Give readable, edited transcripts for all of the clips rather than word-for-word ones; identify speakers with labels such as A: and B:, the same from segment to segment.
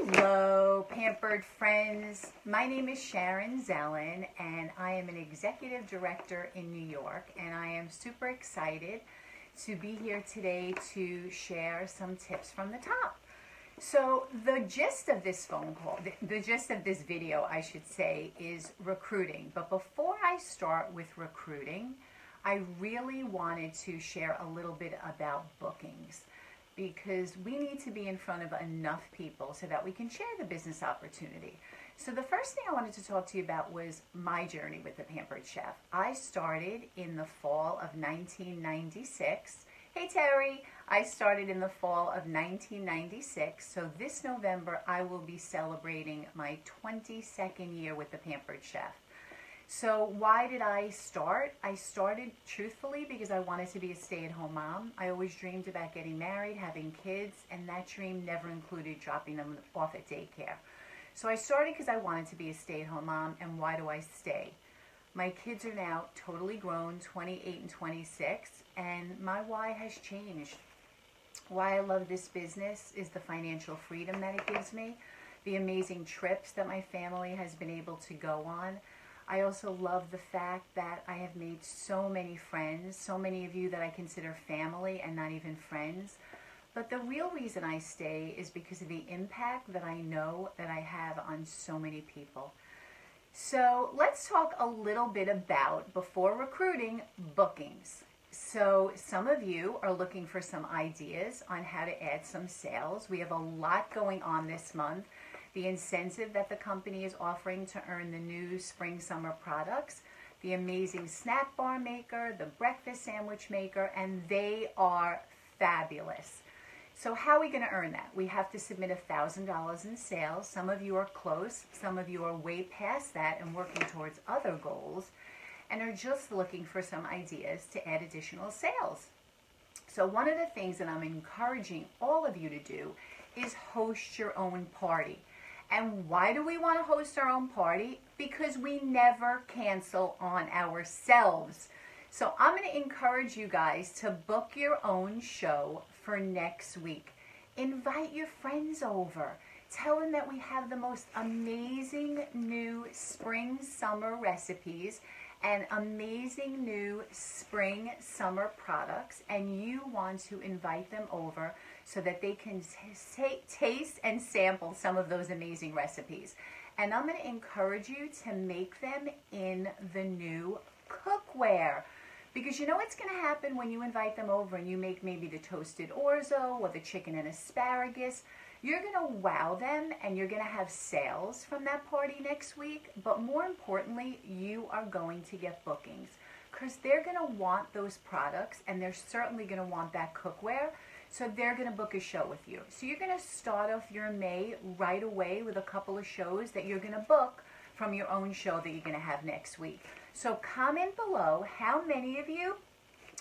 A: Hello, pampered friends. My name is Sharon Zelen, and I am an executive director in New York, and I am super excited to be here today to share some tips from the top. So the gist of this phone call, the gist of this video, I should say, is recruiting. But before I start with recruiting, I really wanted to share a little bit about bookings, because we need to be in front of enough people so that we can share the business opportunity. So the first thing I wanted to talk to you about was my journey with the Pampered Chef. I started in the fall of 1996. Hey Terry! I started in the fall of 1996, so this November I will be celebrating my 22nd year with the Pampered Chef. So why did I start? I started truthfully because I wanted to be a stay-at-home mom. I always dreamed about getting married, having kids, and that dream never included dropping them off at daycare. So I started because I wanted to be a stay-at-home mom, and why do I stay? My kids are now totally grown, 28 and 26, and my why has changed. Why I love this business is the financial freedom that it gives me, the amazing trips that my family has been able to go on. I also love the fact that I have made so many friends, so many of you that I consider family and not even friends. But the real reason I stay is because of the impact that I know that I have on so many people. So let's talk a little bit about, before recruiting, bookings. So some of you are looking for some ideas on how to add some sales. We have a lot going on this month. The incentive that the company is offering to earn the new spring-summer products, the amazing snack bar maker, the breakfast sandwich maker, and they are fabulous. So how are we going to earn that? We have to submit $1,000 in sales. Some of you are close. Some of you are way past that and working towards other goals and are just looking for some ideas to add additional sales. So one of the things that I'm encouraging all of you to do is host your own party. And why do we want to host our own party? Because we never cancel on ourselves. So I'm going to encourage you guys to book your own show for next week. Invite your friends over. Tell them that we have the most amazing new spring-summer recipes and amazing new spring-summer products, and you want to invite them over so that they can taste and sample some of those amazing recipes. And I'm going to encourage you to make them in the new cookware. Because you know what's going to happen when you invite them over and you make maybe the toasted orzo or the chicken and asparagus? You're going to wow them, and you're going to have sales from that party next week. But more importantly, you are going to get bookings, because they're going to want those products, and they're certainly going to want that cookware. So they're going to book a show with you. So you're going to start off your May right away with a couple of shows that you're going to book from your own show that you're going to have next week. So comment below how many of you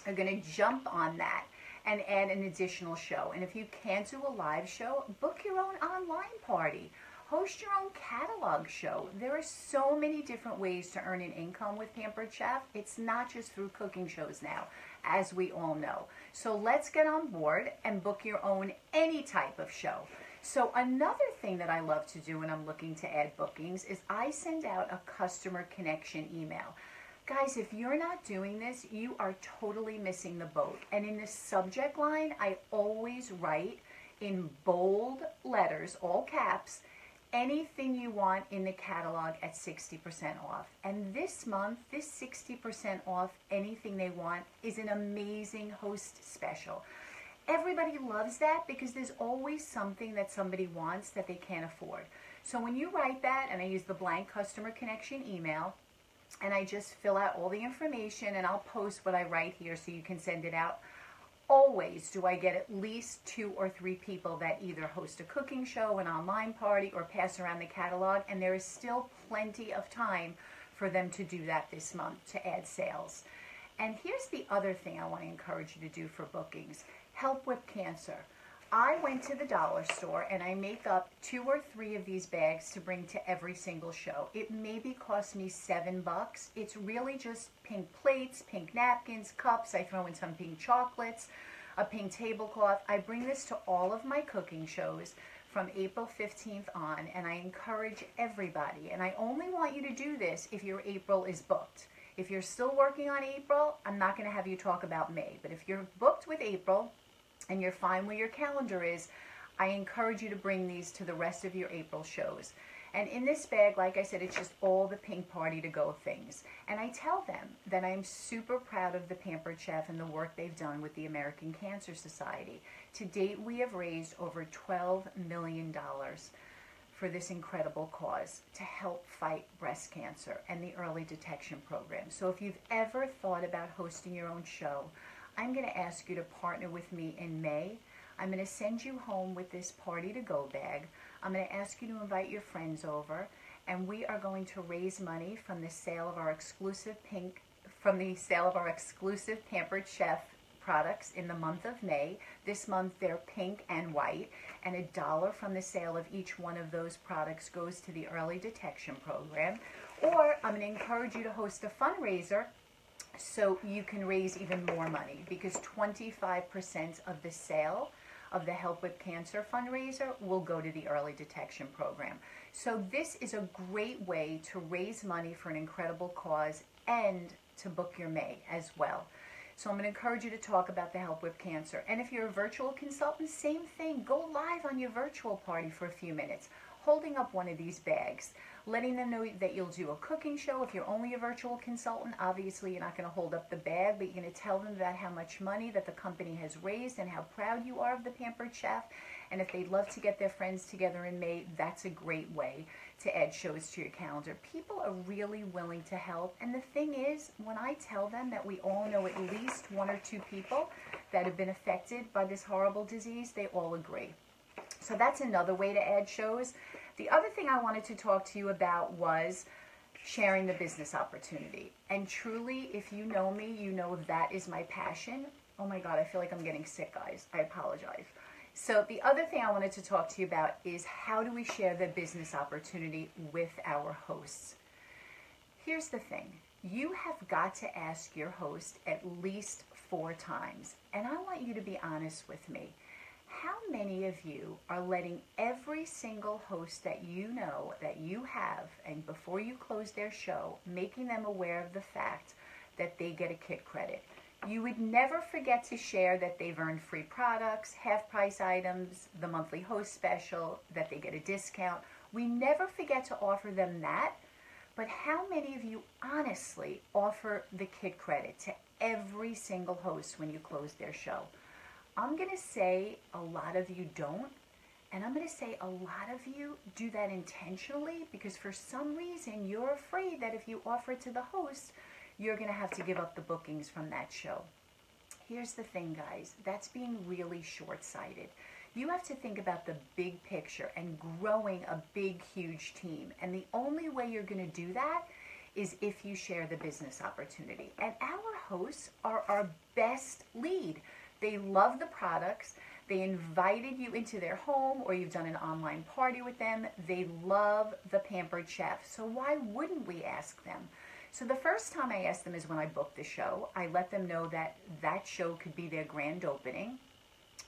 A: are going to jump on that and add an additional show. And if you can't do a live show, book your own online party. Host your own catalog show. There are so many different ways to earn an income with Pampered Chef. It's not just through cooking shows now, as we all know. So let's get on board and book your own any type of show. So another thing that I love to do when I'm looking to add bookings is I send out a customer connection email. Guys, if you're not doing this, you are totally missing the boat. And in the subject line, I always write in bold letters, all caps, anything you want in the catalog at 60% off. And this month, this 60% off anything they want is an amazing host special. Everybody loves that because there's always something that somebody wants that they can't afford. So when you write that, and I use the blank customer connection email, and I just fill out all the information, and I'll post what I write here so you can send it out. Always do I get at least 2 or 3 people that either host a cooking show, an online party, or pass around the catalog, and there is still plenty of time for them to do that this month to add sales. And here's the other thing I want to encourage you to do for bookings. Help with cancer. I went to the dollar store and I make up 2 or 3 of these bags to bring to every single show. It maybe cost me $7. It's really just pink plates, pink napkins, cups. I throw in some pink chocolates, a pink tablecloth. I bring this to all of my cooking shows from April 15th on, and I encourage everybody, and I only want you to do this if your April is booked. If you're still working on April, I'm not going to have you talk about May, but if you're booked with April and you're fine where your calendar is, I encourage you to bring these to the rest of your April shows. And in this bag, like I said, it's just all the pink party to go things. And I tell them that I'm super proud of the Pampered Chef and the work they've done with the American Cancer Society. To date, we have raised over $12 million for this incredible cause to help fight breast cancer and the early detection program. So if you've ever thought about hosting your own show, I'm going to ask you to partner with me in May. I'm going to send you home with this party to go bag. I'm going to ask you to invite your friends over, and we are going to raise money from the sale of our exclusive Pampered Chef products in the month of May. This month they're pink and white, and $1 from the sale of each one of those products goes to the early detection program. Or I'm going to encourage you to host a fundraiser so you can raise even more money, because 25% of the sale of the Help with Cancer fundraiser will go to the early detection program. So this is a great way to raise money for an incredible cause and to book your May as well. So I'm going to encourage you to talk about the Help with Cancer. And if you're a virtual consultant, same thing. Go live on your virtual party for a few minutes, holding up one of these bags, letting them know that you'll do a cooking show. If you're only a virtual consultant, obviously you're not going to hold up the bag, but you're going to tell them about how much money that the company has raised and how proud you are of the Pampered Chef. And if they'd love to get their friends together in May, that's a great way to add shows to your calendar. People are really willing to help. And the thing is, when I tell them that we all know at least 1 or 2 people that have been affected by this horrible disease, they all agree. So that's another way to add shows. The other thing I wanted to talk to you about was sharing the business opportunity. And truly, if you know me, you know that is my passion. Oh my God, I feel like I'm getting sick, guys. I apologize. So the other thing I wanted to talk to you about is how do we share the business opportunity with our hosts? Here's the thing. You have got to ask your host at least 4 times. And I want you to be honest with me. How many of you are letting every single host that you know that you have, and before you close their show, making them aware of the fact that they get a kit credit? You would never forget to share that they've earned free products, half-price items, the monthly host special, that they get a discount. We never forget to offer them that. But how many of you honestly offer the kit credit to every single host when you close their show? I'm going to say a lot of you don't, and I'm going to say a lot of you do that intentionally because for some reason you're afraid that if you offer it to the host, you're going to have to give up the bookings from that show. Here's the thing, guys. That's being really short-sighted. You have to think about the big picture and growing a big, huge team. And the only way you're going to do that is if you share the business opportunity. And our hosts are our best lead. They love the products. They invited you into their home or you've done an online party with them. They love the Pampered Chef. So why wouldn't we ask them? So the first time I asked them is when I booked the show. I let them know that that show could be their grand opening.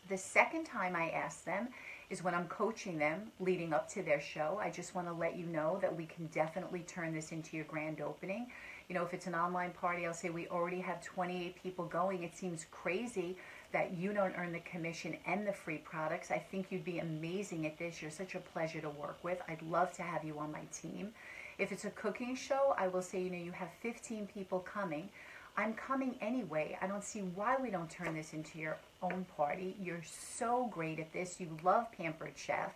A: The second time I asked them is when I'm coaching them leading up to their show. I just want to let you know that we can definitely turn this into your grand opening. You know, if it's an online party, I'll say we already have 28 people going. It seems crazy that you don't earn the commission and the free products. I think you'd be amazing at this. You're such a pleasure to work with. I'd love to have you on my team. If it's a cooking show, I will say, you know, you have 15 people coming. I'm coming anyway. I don't see why we don't turn this into your own party. You're so great at this. You love Pampered Chef.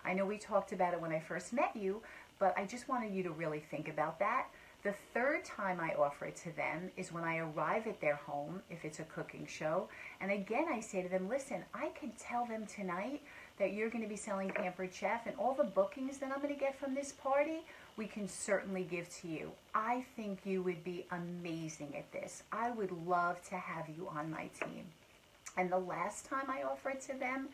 A: I know we talked about it when I first met you, but I just wanted you to really think about that. The third time I offer it to them is when I arrive at their home, if it's a cooking show. And again, I say to them, listen, I could tell them tonight that you're going to be selling Pampered Chef, and all the bookings that I'm going to get from this party, we can certainly give to you. I think you would be amazing at this. I would love to have you on my team. And the last time I offer it to them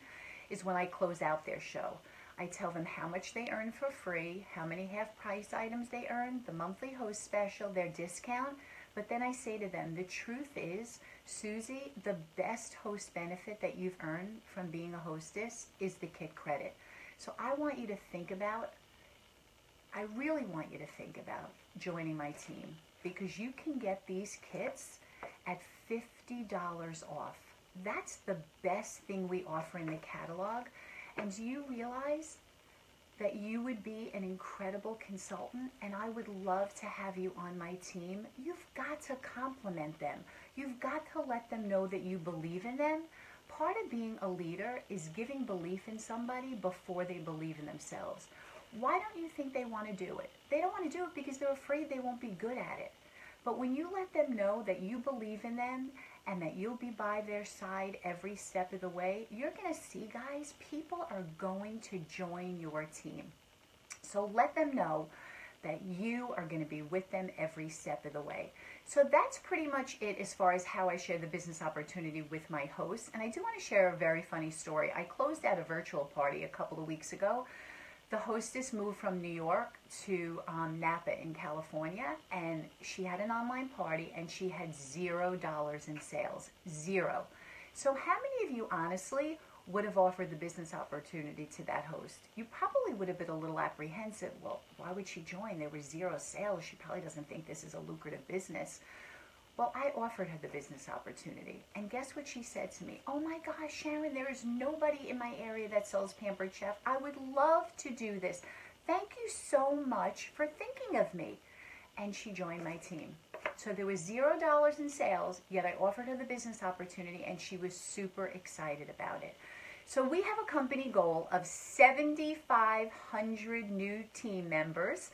A: is when I close out their show. I tell them how much they earn for free, how many half-price items they earn, the monthly host special, their discount. But then I say to them, the truth is, Susie, the best host benefit that you've earned from being a hostess is the kit credit. So I want you to think about, I really want you to think about joining my team, because you can get these kits at $50 off. That's the best thing we offer in the catalog. And do you realize that you would be an incredible consultant, and I would love to have you on my team? You've got to compliment them. You've got to let them know that you believe in them. Part of being a leader is giving belief in somebody before they believe in themselves. Why don't you think they want to do it? They don't want to do it because they're afraid they won't be good at it. But when you let them know that you believe in them and that you'll be by their side every step of the way, you're going to see, guys, people are going to join your team. So let them know that you are going to be with them every step of the way. So that's pretty much it as far as how I share the business opportunity with my hosts. And I do want to share a very funny story. I closed out a virtual party a couple of weeks ago. The hostess moved from New York to Napa in California, and she had an online party, and she had $0 in sales. Zero. So how many of you honestly would have offered the business opportunity to that host? You probably would have been a little apprehensive. Well, why would she join? There were zero sales. She probably doesn't think this is a lucrative business. Well, I offered her the business opportunity, and guess what she said to me? Oh my gosh, Sharon, there is nobody in my area that sells Pampered Chef. I would love to do this. Thank you so much for thinking of me. And she joined my team. So there was $0 in sales, yet I offered her the business opportunity, and she was super excited about it. So we have a company goal of 7,500 new team members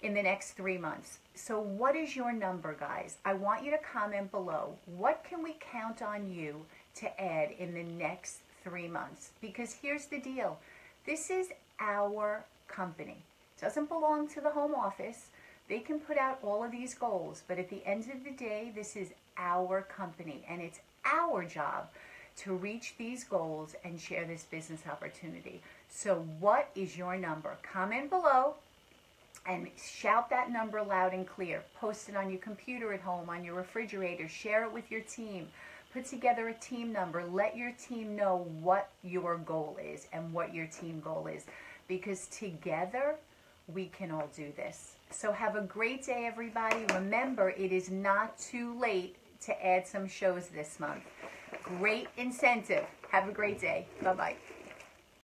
A: in the next 3 months. So what is your number, guys? I want you to comment below. What can we count on you to add in the next 3 months? Because here's the deal. This is our company. It doesn't belong to the home office. They can put out all of these goals, but at the end of the day, this is our company, and it's our job to reach these goals and share this business opportunity. So what is your number? Comment below and shout that number loud and clear. Post it on your computer at home, on your refrigerator. Share it with your team. Put together a team number. Let your team know what your goal is and what your team goal is, because together we can all do this. So have a great day, everybody. Remember, it is not too late to add some shows this month. Great incentive. Have a great day. Bye-bye.